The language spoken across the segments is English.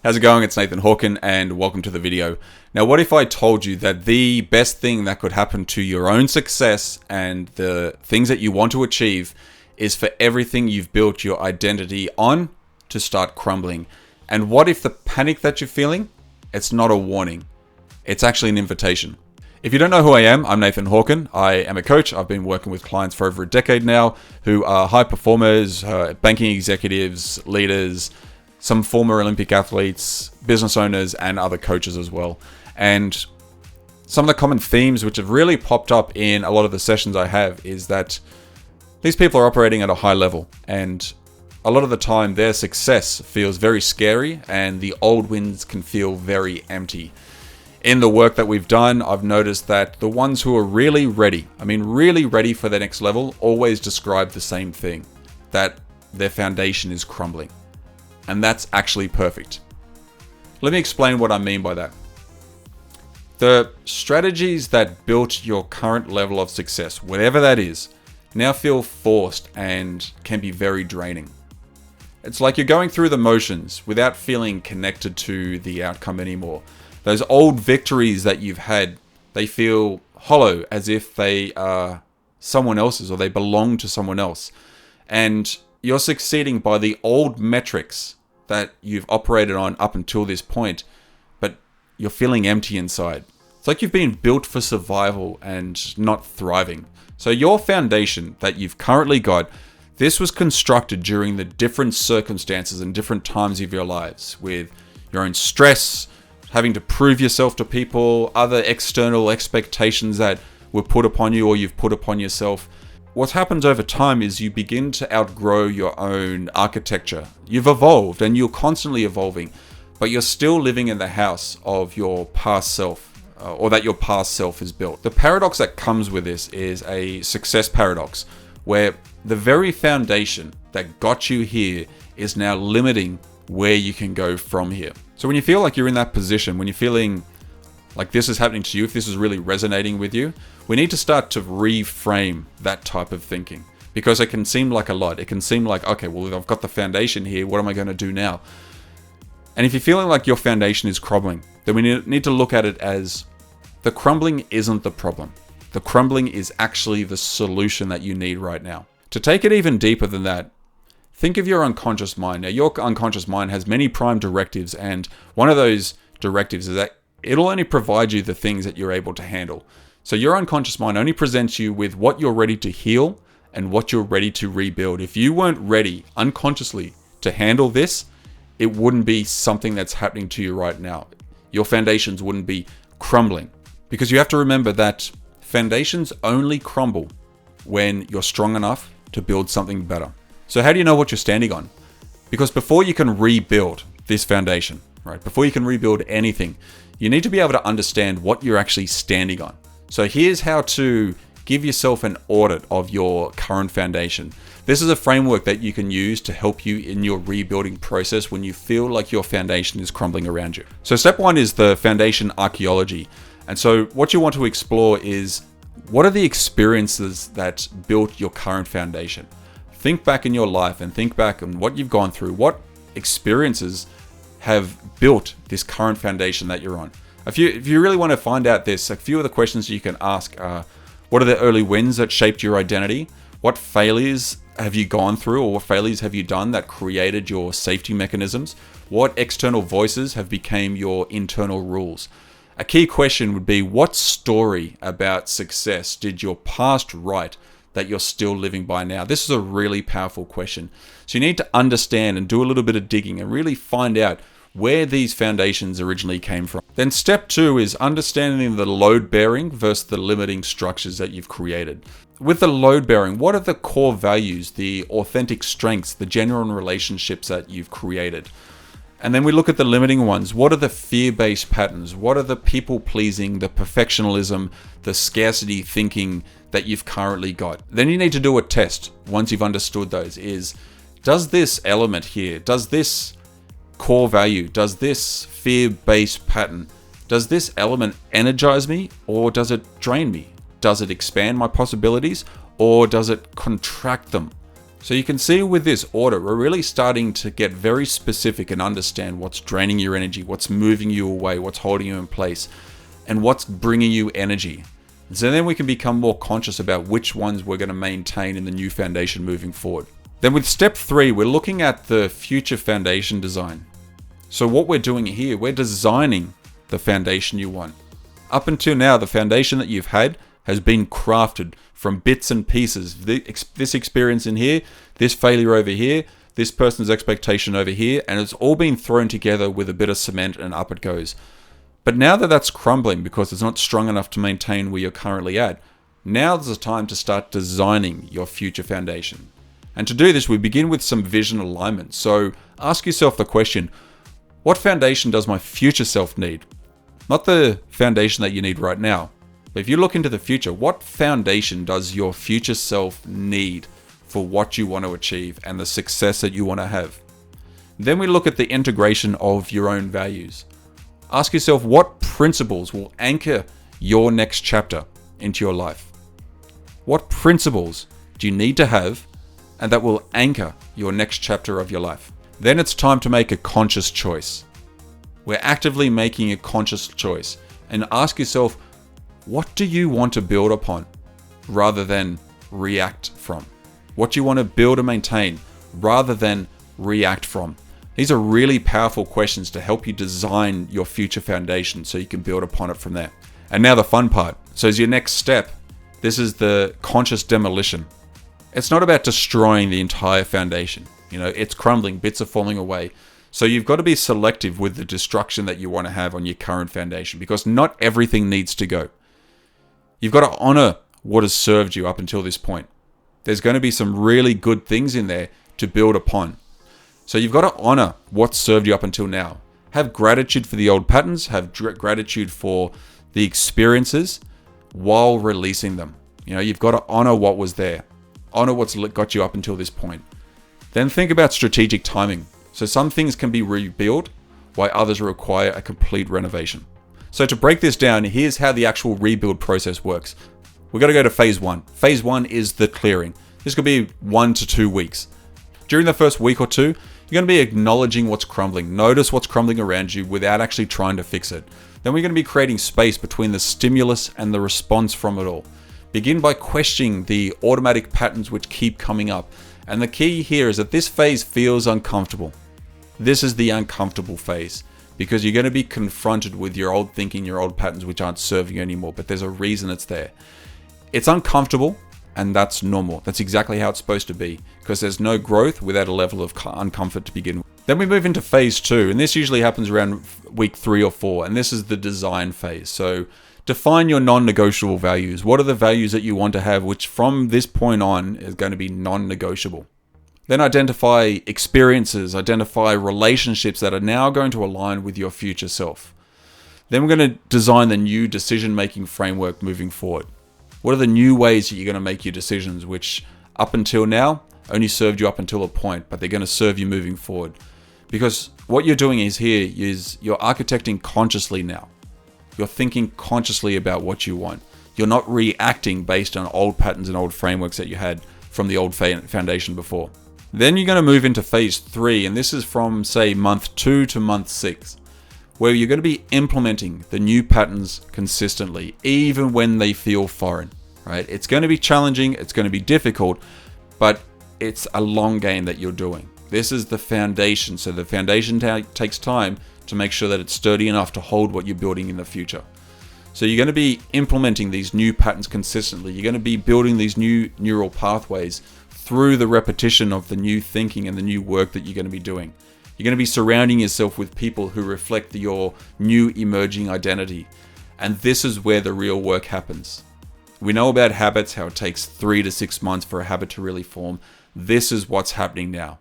How's it going? It's Nathan Hawken and welcome to the video. Now, what if I told you that the best thing that could happen to your own success and the things that you want to achieve is for everything you've built your identity on to start crumbling? And what if the panic that you're feeling, it's not a warning, it's actually an invitation? If you don't know who I am, I'm Nathan Hawken. I am a coach. I've been working with clients for over a decade now who are high performers, banking executives, leaders, some former Olympic athletes, business owners, and other coaches as well. And some of the common themes which have really popped up in a lot of the sessions I have is that these people are operating at a high level, and a lot of the time their success feels very scary and the old wins can feel very empty. In the work that we've done, I've noticed that the ones who are really ready for the next level, always describe the same thing, that their foundation is crumbling. And that's actually perfect. Let me explain what I mean by that. The strategies that built your current level of success, whatever that is, now feel forced and can be very draining. It's like you're going through the motions without feeling connected to the outcome anymore. Those old victories that you've had, they feel hollow, as if they are someone else's or they belong to someone else. And you're succeeding by the old metrics that you've operated on up until this point, but you're feeling empty inside. It's like you've been built for survival and not thriving. So your foundation that you've currently got, this was constructed during the different circumstances and different times of your lives, with your own stress, having to prove yourself to people, other external expectations that were put upon you or you've put upon yourself. What happens over time is you begin to outgrow your own architecture. You've evolved and you're constantly evolving, but you're still living in the house of your past self, or that your past self has built. The paradox that comes with this is a success paradox, where the very foundation that got you here is now limiting where you can go from here. So when you feel like you're in that position, when you're feeling like this is happening to you, if this is really resonating with you, we need to start to reframe that type of thinking, because it can seem like a lot. It can seem like, okay, well, I've got the foundation here. What am I going to do now? And if you're feeling like your foundation is crumbling, then we need to look at it as the crumbling isn't the problem. The crumbling is actually the solution that you need right now. To take it even deeper than that, think of your unconscious mind. Now, your unconscious mind has many prime directives, and one of those directives is that it'll only provide you the things that you're able to handle. So your unconscious mind only presents you with what you're ready to heal and what you're ready to rebuild. If you weren't ready unconsciously to handle this, it wouldn't be something that's happening to you right now. Your foundations wouldn't be crumbling, because you have to remember that foundations only crumble when you're strong enough to build something better. So how do you know what you're standing on? Because before you can rebuild this foundation, right? Before you can rebuild anything, you need to be able to understand what you're actually standing on. So here's how to give yourself an audit of your current foundation. This is a framework that you can use to help you in your rebuilding process when you feel like your foundation is crumbling around you. So step one is the foundation archaeology. And so what you want to explore is, what are the experiences that built your current foundation? Think back in your life and think back on what you've gone through. What experiences have built this current foundation that you're on? If you really want to find out this, a few of the questions you can ask are, what are the early wins that shaped your identity? What failures have you gone through, or what failures have you done that created your safety mechanisms? What external voices have become your internal rules? A key question would be, what story about success did your past write that you're still living by now? This is a really powerful question. So you need to understand and do a little bit of digging and really find out where these foundations originally came from. Then step two is understanding the load bearing versus the limiting structures that you've created. With the load bearing, what are the core values, the authentic strengths, the genuine relationships that you've created? And then we look at the limiting ones. What are the fear-based patterns? What are the people-pleasing, the perfectionism, the scarcity thinking that you've currently got? Then you need to do a test once you've understood those. Does this element here, does this core value, does this fear-based pattern, does this element energize me or does it drain me? Does it expand my possibilities or does it contract them? So you can see with this audit, we're really starting to get very specific and understand what's draining your energy, what's moving you away, what's holding you in place, and what's bringing you energy. So then we can become more conscious about which ones we're going to maintain in the new foundation moving forward. Then with step 3, we're looking at the future foundation design. So what we're doing here, we're designing the foundation you want. Up until now, the foundation that you've had has been crafted from bits and pieces. This experience in here, this failure over here, this person's expectation over here, and it's all been thrown together with a bit of cement and up it goes. But now that that's crumbling because it's not strong enough to maintain where you're currently at, now's the time to start designing your future foundation. And to do this, we begin with some vision alignment. So ask yourself the question, what foundation does my future self need? Not the foundation that you need right now. But if you look into the future, what foundation does your future self need for what you want to achieve and the success that you want to have? Then we look at the integration of your own values. Ask yourself what principles will anchor your next chapter into your life. What principles do you need to have and that will anchor your next chapter of your life? Then it's time to make a conscious choice. We're actively making a conscious choice, and ask yourself, what do you want to build upon rather than react from? What do you want to build and maintain rather than react from? These are really powerful questions to help you design your future foundation so you can build upon it from there. And now the fun part. So as your next step, this is the conscious demolition. It's not about destroying the entire foundation. It's crumbling, bits are falling away. So you've got to be selective with the destruction that you want to have on your current foundation, because not everything needs to go. You've got to honor what has served you up until this point. There's going to be some really good things in there to build upon. So you've got to honor what served you up until now. Have gratitude for the old patterns, have gratitude for the experiences while releasing them. You've got to honor what was there. Honor what's got you up until this point. Then think about strategic timing. So some things can be rebuilt while others require a complete renovation. So to break this down, here's how the actual rebuild process works. We've got to go to phase 1. Phase 1 is the clearing. This could be 1 to 2 weeks. During the first week or two, you're going to be acknowledging what's crumbling. Notice what's crumbling around you without actually trying to fix it. Then we're going to be creating space between the stimulus and the response from it all. Begin by questioning the automatic patterns which keep coming up. And the key here is that this phase feels uncomfortable. This is the uncomfortable phase, because you're going to be confronted with your old thinking, your old patterns which aren't serving you anymore, but there's a reason it's there. It's uncomfortable, and that's normal. That's exactly how it's supposed to be, because there's no growth without a level of uncomfort to begin with. Then we move into phase 2, and this usually happens around week 3 or 4, and this is the design phase. So define your non-negotiable values. What are the values that you want to have, which from this point on is going to be non-negotiable? Then identify experiences, identify relationships that are now going to align with your future self. Then we're going to design the new decision-making framework moving forward. What are the new ways that you're going to make your decisions, which up until now only served you up until a point, but they're going to serve you moving forward? Because what you're doing is you're architecting consciously now. You're thinking consciously about what you want. You're not reacting based on old patterns and old frameworks that you had from the old foundation before. Then you're going to move into phase 3, and this is from, say, month 2 to month 6, where you're going to be implementing the new patterns consistently, even when they feel foreign, right? It's going to be challenging, it's going to be difficult, but it's a long game that you're doing. This is the foundation, so the foundation takes time to make sure that it's sturdy enough to hold what you're building in the future. So you're going to be implementing these new patterns consistently. You're going to be building these new neural pathways through the repetition of the new thinking and the new work that you're going to be doing. You're going to be surrounding yourself with people who reflect your new emerging identity. And this is where the real work happens. We know about habits, how it takes 3 to 6 months for a habit to really form. This is what's happening now.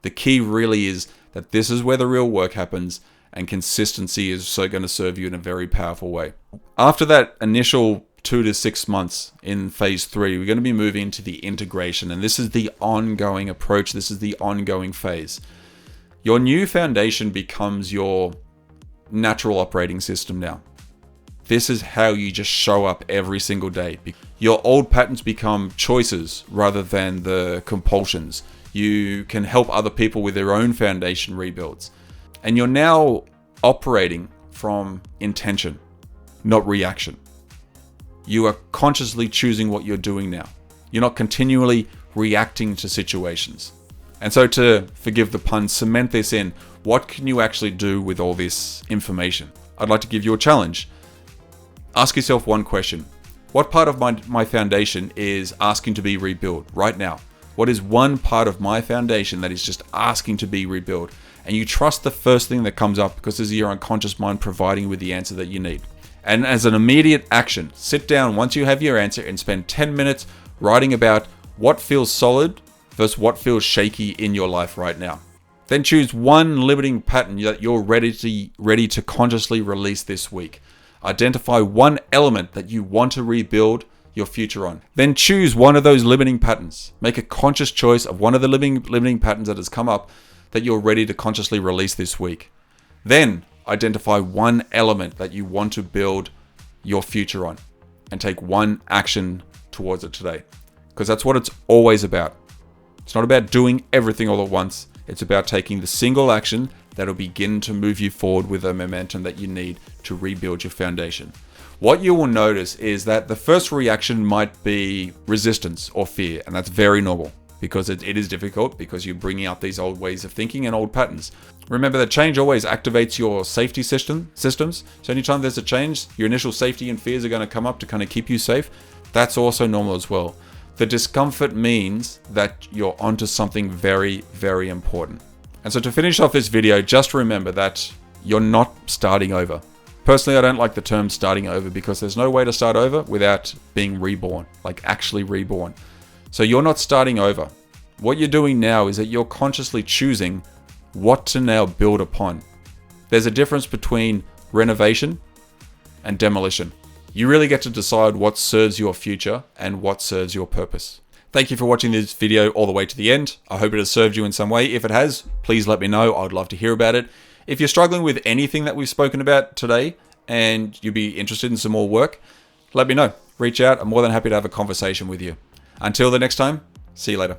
The key really is that this is where the real work happens, and consistency is so going to serve you in a very powerful way. After that initial 2 to 6 months in phase 3, we're going to be moving into the integration, and this is the ongoing approach. This is the ongoing phase. Your new foundation becomes your natural operating system now. This is how you just show up every single day. Your old patterns become choices rather than the compulsions. You can help other people with their own foundation rebuilds. And you're now operating from intention, not reaction. You are consciously choosing what you're doing now. You're not continually reacting to situations. And so, to forgive the pun, cement this in. What can you actually do with all this information? I'd like to give you a challenge. Ask yourself one question. What part of my foundation is asking to be rebuilt right now? What is one part of my foundation that is just asking to be rebuilt? And you trust the first thing that comes up because this is your unconscious mind providing you with the answer that you need. And as an immediate action, sit down once you have your answer and spend 10 minutes writing about what feels solid versus what feels shaky in your life right now. Then choose one limiting pattern that you're ready to consciously release this week. Identify one element that you want to rebuild your future on. Then choose one of those limiting patterns. Make a conscious choice of one of the limiting patterns that has come up that you're ready to consciously release this week. Then identify one element that you want to build your future on and take one action towards it today. Because that's what it's always about. It's not about doing everything all at once. It's about taking the single action that'll begin to move you forward with the momentum that you need to rebuild your foundation. What you will notice is that the first reaction might be resistance or fear, and that's very normal because it is difficult because you're bringing up these old ways of thinking and old patterns. Remember that change always activates your safety systems. So anytime there's a change, your initial safety and fears are going to come up to kind of keep you safe. That's also normal as well. The discomfort means that you're onto something very, very important. And so to finish off this video, just remember that you're not starting over. Personally, I don't like the term starting over because there's no way to start over without being reborn, like actually reborn. So you're not starting over. What you're doing now is that you're consciously choosing what to now build upon. There's a difference between renovation and demolition. You really get to decide what serves your future and what serves your purpose. Thank you for watching this video all the way to the end. I hope it has served you in some way. If it has, please let me know. I'd love to hear about it. If you're struggling with anything that we've spoken about today and you'd be interested in some more work, let me know. Reach out. I'm more than happy to have a conversation with you. Until the next time, see you later.